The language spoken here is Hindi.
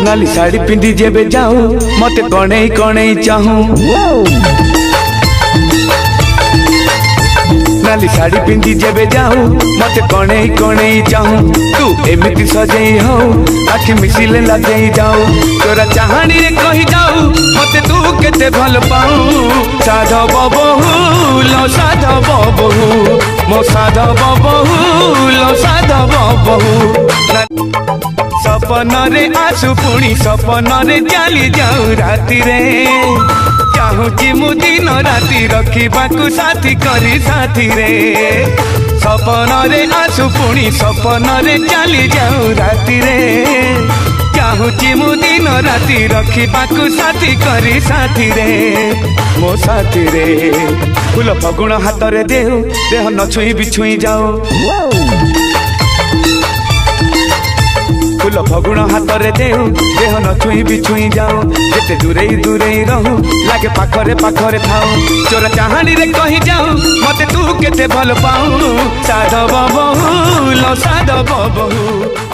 नाली साड़ी पिंधि जेबे जाऊं मते कणई कणई चाहूं नाली साड़ी पिंधि जेबे जाऊं मते कणई कणई चाहूं तू एमिति सजेई हो आखि मिसिले लगेई जाऊ तोरा चाहानी रे कहि जाऊ मते तू केते भल पाऊ साधव बहु लो साधव बहु मो साधव बहु लो साधव बहु सपन रे आसु पुणी सपन रे चली जाऊ राति रे चाहूची मु दिन राति रखिबाकू साथी करी साथी रे सपन रे आसु पुणी सपन रे चली जाऊ राति रे चाहूची मु दिन राति रखिबाकू साथी करी साथी रे मो साथी रे फूल फगुण हाथ रे देहु देह न छुई बिछुई जाओ फूल फगुण हाथ रे देहु देह न छुई बिछुई जाओ जेते दूरे दूरे रहू लागे पाखरे पाखरे थाऊ चोर चाहानी रे कहि जाऊ मते तू केते भल पाऊ साधव बहु लो साधव बहु।